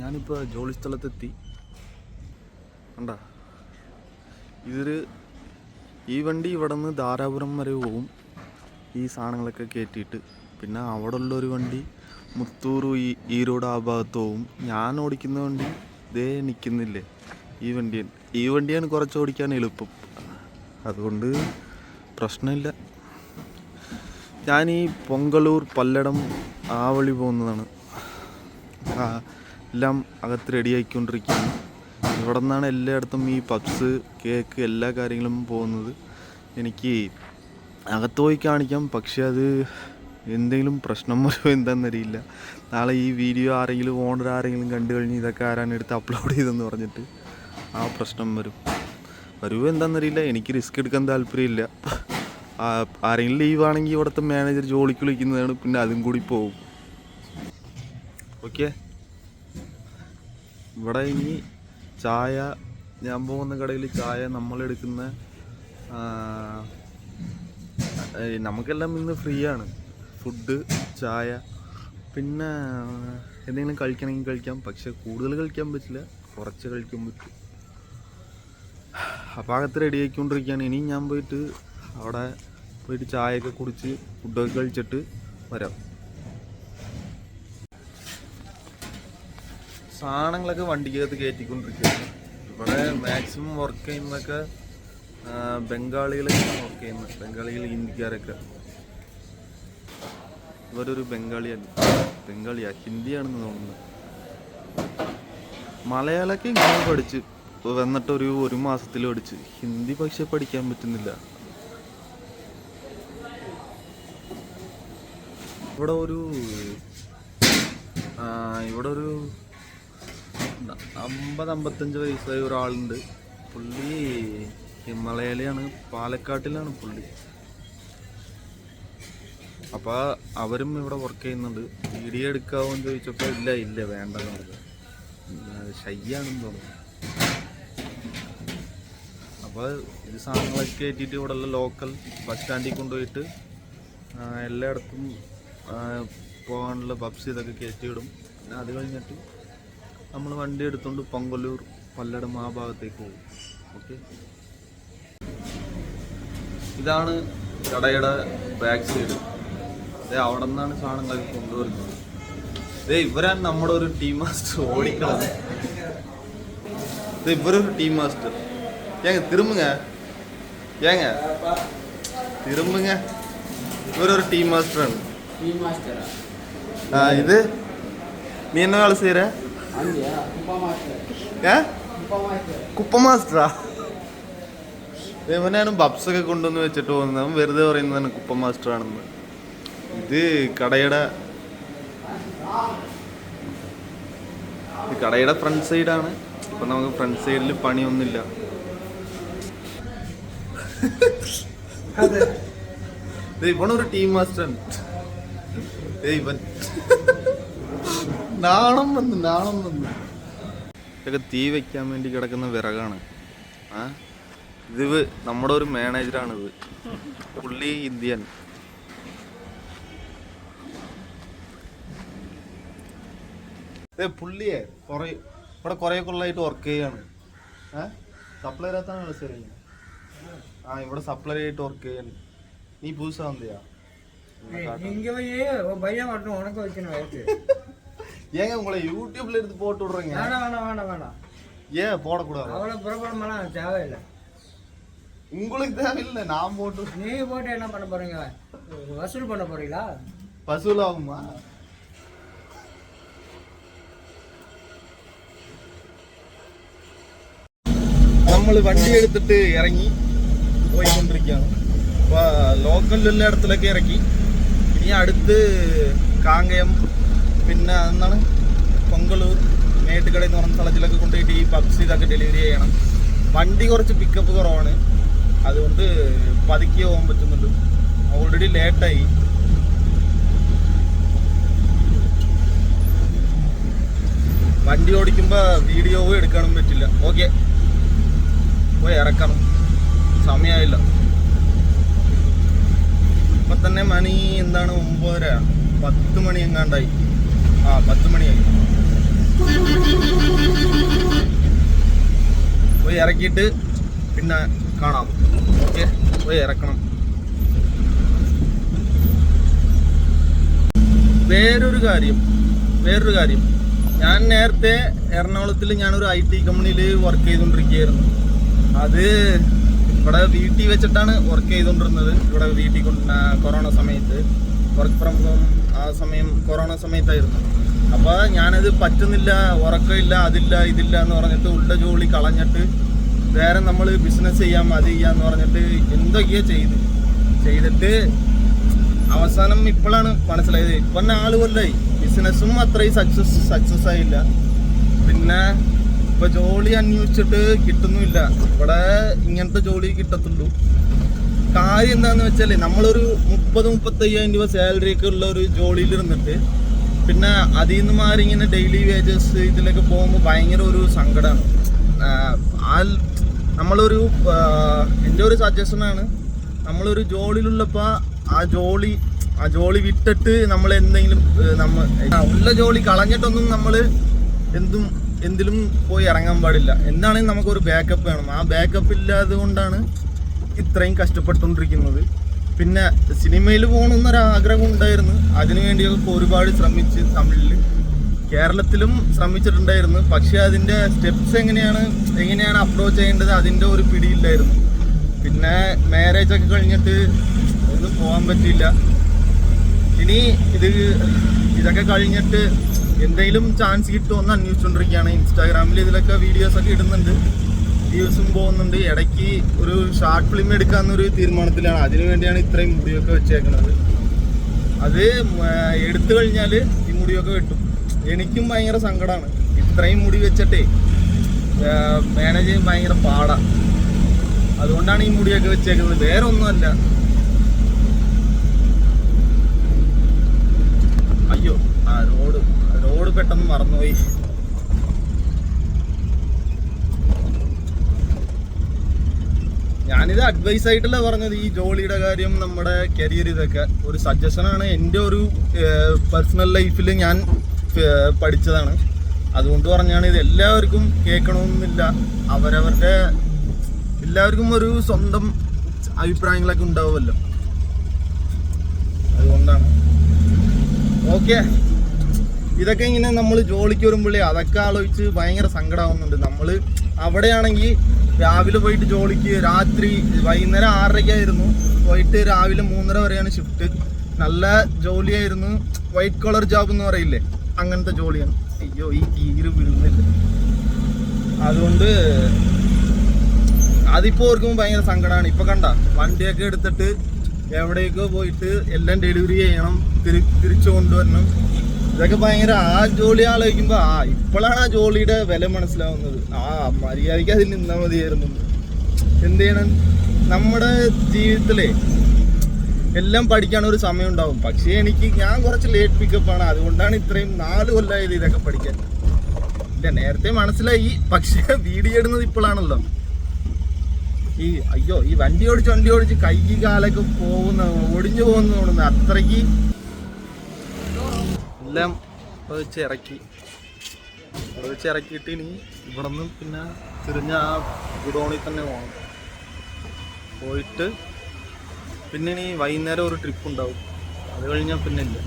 ഞാനിപ്പോൾ ജോലി സ്ഥലത്തെത്തി. കണ്ട ഈ വണ്ടി ഇവിടെ നിന്ന് ധാരാപുരം വരെ പോവും, ഈ സാധനങ്ങളൊക്കെ കയറ്റിയിട്ട്. പിന്നെ അവിടെ ഉള്ളൊരു വണ്ടി മുത്തൂർ ഈരോട് ആ ഭാഗത്ത് പോവും. ഞാൻ ഓടിക്കുന്ന വണ്ടി ഇതേ നിൽക്കുന്നില്ലേ, ഈ വണ്ടിയാണ് കുറച്ച് ഓടിക്കാൻ എളുപ്പം. അതുകൊണ്ട് പ്രശ്നമില്ല. ഞാൻ ഈ പൊങ്കലൂർ പല്ലടം ആ വഴി പോകുന്നതാണ്. എല്ലാം അകത്ത് റെഡി ആയിക്കൊണ്ടിരിക്കുകയാണ്. ഇവിടെ നിന്നാണ് എല്ലായിടത്തും ഈ പബ്സ്, കേക്ക്, എല്ലാ കാര്യങ്ങളും പോകുന്നത്. എനിക്ക് അകത്ത് പോയി കാണിക്കാം, പക്ഷെ അത് എന്തെങ്കിലും പ്രശ്നം വരുമോ എന്താണെന്നറിയില്ല. നാളെ ഈ വീഡിയോ ഓണർ ആരെങ്കിലും കണ്ടു കഴിഞ്ഞ് ഇതൊക്കെ ആരാണ് എടുത്ത് അപ്ലോഡ് ചെയ്തെന്ന് പറഞ്ഞിട്ട് ആ പ്രശ്നം വരുമോ എന്താണെന്നറിയില്ല. എനിക്ക് റിസ്ക് എടുക്കാൻ താല്പര്യമില്ല. ആരെങ്കിലും ലീവാണെങ്കിൽ ഇവിടുത്തെ മാനേജർ ജോലിക്ക് വിളിക്കുന്നതാണ്, പിന്നെ അതും കൂടി പോകും. ഓക്കെ, ഇവിടെ ഇനി ചായ, ഞാൻ പോകുന്ന കടയിൽ ചായ നമ്മളെടുക്കുന്ന, നമുക്കെല്ലാം ഇന്ന് ഫ്രീ ആണ്. ഫുഡ്, ചായ, പിന്നെ എന്തെങ്കിലും കഴിക്കണമെങ്കിൽ കഴിക്കാം. പക്ഷെ കൂടുതൽ കഴിക്കാൻ പറ്റില്ല, കുറച്ച് കഴിക്കാൻ പറ്റും. അപ്പോൾ അകത്ത് റെഡി ആയിക്കൊണ്ടിരിക്കുകയാണ്. ഇനി ഞാൻ പോയിട്ട് അവിടെ പോയിട്ട് ചായയൊക്കെ കുടിച്ച് ഫുഡൊക്കെ കഴിച്ചിട്ട് വരാം. സാധനങ്ങളൊക്കെ വണ്ടിക്കകത്ത് കയറ്റിക്കൊണ്ടിരിക്കുകയാണ്. ഇവിടെ മാക്സിമം വർക്ക് ചെയ്യുന്നതൊക്കെ ബംഗാളികളൊക്കെയാണ് വർക്ക് ചെയ്യുന്നത്. ബംഗാളികൾ, ഹിന്ദിക്കാരൊക്കെ. ഇവരൊരു ബംഗാളിയാ, ഹിന്ദിയാണെന്ന് തോന്നുന്നു. മലയാളമൊക്കെ ഇങ്ങനെ പഠിച്ച് വന്നിട്ട് ഒരു മാസത്തിൽ പഠിച്ച്. ഹിന്ദി പക്ഷെ പഠിക്കാൻ പറ്റുന്നില്ല. ഇവിടെ ഒരു 50-55 വയസ്സായ ഒരാളുണ്ട്. പുള്ളി മലയാളിയാണ്, പാലക്കാട്ടിലാണ് പുള്ളി. അപ്പോൾ അവരും ഇവിടെ വർക്ക് ചെയ്യുന്നുണ്ട്. വീഡിയോ എടുക്കാവോ എന്ന് ചോദിച്ചപ്പോൾ ഇല്ല വേണ്ടെന്ന് പറഞ്ഞു. ഷൈയാണെന്ന് തോന്നുന്നു. അപ്പോൾ ഇത് സാധനങ്ങളൊക്കെ കയറ്റിയിട്ട് ഇവിടെയുള്ള ലോക്കൽ ബസ് സ്റ്റാൻഡിൽ കൊണ്ടുപോയിട്ട് എല്ലായിടത്തും പോകാനുള്ള ബബ്സ് ഇതൊക്കെ കയറ്റിവിടും. പിന്നെ അത് കഴിഞ്ഞിട്ട് നമ്മൾ വണ്ടി എടുത്തുകൊണ്ട് പൊങ്കലൂർ, പല്ലടം ആ ഭാഗത്തേക്ക് പോകും. ഓക്കെ, ഇതാണ് കടയുടെ ബാക്ക് സൈഡ്. അവിടെ നിന്നാണ് സാധനങ്ങളൊക്കെ കൊണ്ടുവരുന്നത്. ഇവരാണ് നമ്മുടെ ഒരു ടീം മാസ്റ്റർ ഓടിക്കണം. ഇവരൊരു ടീം മാസ്റ്റർ. திரும்புங்க இவர் ஒரு டீம் மாஸ்டர். இது நீ என்ன வேலை செய்யற? കുപ്പ മാസ്റ്ററാ? ഇവനാണ് ബബ്സൊക്കെ കൊണ്ടുവന്ന് വെച്ചിട്ട് പോകുന്നത്. വെറുതെ പറയുന്നതാണ് കുപ്പ മാസ്റ്റർ ആണെന്ന്. ഇത് കടയുടെ ഫ്രണ്ട് സൈഡാണ്. ഇപ്പൊ നമുക്ക് ഫ്രണ്ട് സൈഡിൽ പണിയൊന്നുമില്ല. ഇവനൊരു ടീം മാസ്റ്റർ. ഇവൻ നാണം വന്നു. ഇതൊക്കെ തീ വെക്കാൻ വേണ്ടി കിടക്കുന്ന വിറകാണ്. ഇത് നമ്മുടെ ഒരു മാനേജറാണിത്. പുള്ളി ഇന്ത്യൻ. പുള്ളിയെ ഇവിടെ കുറെ കൊല്ലമായിട്ട് വർക്ക് ചെയ്യാണ്. സപ്ലൈ ആയിട്ടാണ് മനസ്സിലായി. ഇവിടെ സപ്ലൈ ആയിട്ട് വർക്ക് ചെയ്യാണ്. நீ புதுசா வந்தியா? இங்க போய் பையன் மட்டும் உனக்கு வைக்கணும் வயசு. ஏங்க உங்களை யூடியூப்ல எடுத்து போட்டு விடுறீங்க? வேணாம். ஏன் போடக்கூடாது? அவ்வளவு பிரபலமெல்லாம் தேவையில்லை. உங்களுக்கு தேவையில்லை, நான் போட்டு. நீங்க போட்டு என்ன பண்ண போறீங்க? வசூல் பண்ண போறீங்களா? வசூல் ஆகுமா? നമ്മൾ വണ്ടി എടുത്തിട്ട് ഇറങ്ങി പോയിക്കൊണ്ടിരിക്കുകയാണ്. അപ്പോൾ ലോക്കലിലുള്ള ഇടത്തിലൊക്കെ ഇറക്കി. ഇനി അടുത്ത് കാങ്കയം, പിന്നെ എന്താണ് പൊങ്കലൂർ, മേട്ടുകട എന്ന് പറഞ്ഞ സ്ഥലത്തിലൊക്കെ കൊണ്ടുപോയിട്ട് ഈ പബ്സ് ഇതൊക്കെ ഡെലിവറി ചെയ്യണം. വണ്ടി കുറച്ച് പിക്കപ്പ് കുറവാണ്, അതുകൊണ്ട് പതുക്കെ പോകാൻ പറ്റുന്നുണ്ട്. ഓൾറെഡി ലേറ്റായി. വണ്ടി ഓടിക്കുമ്പോൾ വീഡിയോ എടുക്കാനും പറ്റില്ല. ഓക്കെ, പോയി ഇറക്കണം. സമയമായില്ല. ഇപ്പം തന്നെ മണി എന്താണ് 9:30, 10 മണി എങ്ങാണ്ടായി. 10 മണിയായി. പോയി ഇറക്കിയിട്ട് പിന്നെ കാണാം. ഓക്കെ, പോയി ഇറക്കണം. വേറൊരു കാര്യം, ഞാൻ നേരത്തെ എറണാകുളത്തിൽ ഞാനൊരു IT കമ്പനിയിൽ വർക്ക് ചെയ്തുകൊണ്ടിരിക്കുകയായിരുന്നു. അത് ഇവിടെ വീട്ടിൽ വെച്ചിട്ടാണ് വർക്ക് ചെയ്തുകൊണ്ടിരുന്നത്. ഇവിടെ വീട്ടിൽ കൊറോണ സമയത്ത് വർക്ക് ഫ്രം ഹോം, ആ സമയം കൊറോണ സമയത്തായിരുന്നു. അപ്പോൾ ഞാനത് പറ്റുന്നില്ല, ഉറക്കമില്ല, അതില്ല ഇതില്ല എന്ന് പറഞ്ഞിട്ട് ഉള്ള ജോലി കളഞ്ഞിട്ട് വേറെ നമ്മൾ ബിസിനസ് ചെയ്യാം, അത് ചെയ്യാന്ന് പറഞ്ഞിട്ട് എന്തൊക്കെയോ ചെയ്തിട്ട് അവസാനം ഇപ്പോഴാണ് മനസ്സിലായത്. ഇപ്പം 4 കൊല്ലമായി ബിസിനസ്സും അത്രയും സക്സസ് ആയില്ല. പിന്നെ ഇപ്പം ജോലി അന്വേഷിച്ചിട്ട് കിട്ടുന്നുമില്ല. ഇവിടെ ഇങ്ങനത്തെ ജോലി കിട്ടത്തുള്ളൂ. കാര്യം എന്താണെന്ന് വെച്ചാൽ നമ്മളൊരു 30-35,000 രൂപ സാലറി ഒക്കെ ഉള്ള ഒരു ജോലിയിൽ ഇരുന്നിട്ട് പിന്നെ അതിൽ നിന്ന് മാറി ഇങ്ങനെ ഡെയിലി വേജസ് ഇതിലൊക്കെ പോകുമ്പോൾ ഭയങ്കര ഒരു സങ്കടമാണ്. നമ്മളൊരു എൻ്റെ ഒരു സജഷനാണ്, നമ്മളൊരു ജോലിയിലുള്ളപ്പോൾ ആ ജോലി വിട്ടിട്ട് നമ്മൾ എന്തെങ്കിലും ഉള്ള ജോലി കളഞ്ഞിട്ടൊന്നും നമ്മൾ എന്തിലും പോയി ഇറങ്ങാൻ പാടില്ല. എന്താണെങ്കിലും നമുക്കൊരു ബാക്കപ്പ് വേണം. ആ ബാക്കപ്പ് ഇല്ലാതെ കൊണ്ടാണ് ഇത്രയും കഷ്ടപ്പെട്ടുകൊണ്ടിരിക്കുന്നത്. പിന്നെ സിനിമയിൽ പോകണമെന്നൊരാഗ്രഹം ഉണ്ടായിരുന്നു. അതിനുവേണ്ടിയൊക്കെ ഒരുപാട് ശ്രമിച്ച് തമിഴിൽ, കേരളത്തിലും ശ്രമിച്ചിട്ടുണ്ടായിരുന്നു. പക്ഷേ അതിൻ്റെ സ്റ്റെപ്സ് എങ്ങനെയാണ് അപ്രോച്ച് ചെയ്യേണ്ടത് അതിൻ്റെ ഒരു പിടിയില്ലായിരുന്നു. പിന്നെ മാരേജൊക്കെ കഴിഞ്ഞിട്ട് ഒന്നും പോകാൻ പറ്റിയില്ല. ഇനി ഇതൊക്കെ കഴിഞ്ഞിട്ട് എന്തെങ്കിലും ചാൻസ് കിട്ടുമെന്ന് അന്വേഷിച്ചുകൊണ്ടിരിക്കുകയാണ്. ഇൻസ്റ്റാഗ്രാമിൽ ഇതിലൊക്കെ വീഡിയോസൊക്കെ ഇടുന്നുണ്ട്, വ്യൂസും പോകുന്നുണ്ട്. ഇടയ്ക്ക് ഒരു ഷോർട്ട് ഫിലിം എടുക്കാമെന്നൊരു തീരുമാനത്തിലാണ്. അതിനു വേണ്ടിയാണ് ഇത്രയും മുടിയൊക്കെ വെച്ചേക്കുന്നത്. അത് എടുത്തു കഴിഞ്ഞാൽ ഈ മുടിയൊക്കെ വെട്ടും. എനിക്കും ഭയങ്കര സങ്കടമാണ്. ഇത്രയും മുടി വെച്ചിട്ടേ മാനേജ് ചെയ്യാൻ ഭയങ്കര പാടാണ്. അതുകൊണ്ടാണ് ഈ മുടിയൊക്കെ വെച്ചേക്കുന്നത്, വേറെ ഒന്നുമല്ല. അയ്യോ, ആ റോഡ് പെട്ടെന്ന് മറന്നുപോയി. ഞാനിത് അഡ്വൈസ് ആയിട്ടല്ല പറഞ്ഞത്. ഈ ജോലിയുടെ കാര്യം, നമ്മുടെ കരിയർ, ഇതൊക്കെ ഒരു സജഷനാണ്. എൻ്റെ ഒരു പേഴ്സണൽ ലൈഫിൽ ഞാൻ പഠിച്ചതാണ്. അതുകൊണ്ട് പറഞ്ഞാണ്. ഇത് എല്ലാവർക്കും കേൾക്കണമെന്നില്ല. അവരവരുടെ എല്ലാവർക്കും ഒരു സ്വന്തം അഭിപ്രായങ്ങളൊക്കെ ഉണ്ടാവുമല്ലോ, അതുകൊണ്ടാണ്. ഓക്കെ, ഇതൊക്കെ ഇങ്ങനെ നമ്മൾ ജോലിക്ക് വരുമ്പോഴേ അതൊക്കെ ആലോചിച്ച് ഭയങ്കര സങ്കടമാവുന്നുണ്ട്. നമ്മൾ അവിടെയാണെങ്കിൽ രാവിലെ പോയിട്ട് ജോലിക്ക്, വൈകുന്നേരം 6:30 പോയിട്ട് രാവിലെ 3:30 വരെയാണ് ഷിഫ്റ്റ്. നല്ല ജോലിയായിരുന്നു. വൈറ്റ് കോളർ ജോബ് എന്ന് പറയില്ലേ, അങ്ങനത്തെ ജോലിയാണ്. അയ്യോ, ഈ തീര് വീഴുന്നില്ല. അതുകൊണ്ട് അതിപ്പോൾ ഓർക്കുമ്പോൾ ഭയങ്കര സങ്കടമാണ്. ഇപ്പോൾ കണ്ട വണ്ടിയൊക്കെ എടുത്തിട്ട് എവിടേക്കോ പോയിട്ട് എല്ലാം ഡെലിവറി ചെയ്യണം, തിരിച്ചു കൊണ്ടുവരണം. ഇതൊക്കെ ഭയങ്കര, ആ ജോലി ആലോചിക്കുമ്പോൾ ഇപ്പോഴാണ് ആ ജോലിയുടെ വില മനസ്സിലാവുന്നത്. മര്യാദയ്ക്ക് അതിൽ നിന്നാൽ മതിയായിരുന്നു. എന്ത് ചെയ്യണം, നമ്മുടെ ജീവിതത്തിലെ എല്ലാം പഠിക്കാൻ ഒരു സമയം ഉണ്ടാവും. പക്ഷേ ഞാൻ കുറച്ച് ലേറ്റ് പിക്കപ്പാണ്. അതുകൊണ്ടാണ് ഇത്രയും 4 കൊല്ലമായത് ഇതൊക്കെ പഠിക്കാൻ. ഇല്ല, നേരത്തെ മനസ്സിലായി, പക്ഷേ വീഡിയോ ഇടുന്നത് ഇപ്പോഴാണല്ലോ. ഈ വണ്ടി ഓടിച്ച് കൈ കാലൊക്കെ ഒടിഞ്ഞു പോകുന്ന അത്രയ്ക്ക് എല്ലാം ഇറക്കിയിട്ട് ഇനി ഇവിടെ നിന്ന് പിന്നെ തിരിഞ്ഞ ആ ഗുഡോണിൽ തന്നെ പോകണം. പോയിട്ട് പിന്നെ ഇനി വൈകുന്നേരം ഒരു ട്രിപ്പ് ഉണ്ടാവും. അത് കഴിഞ്ഞാൽ പിന്നെ ഇല്ല.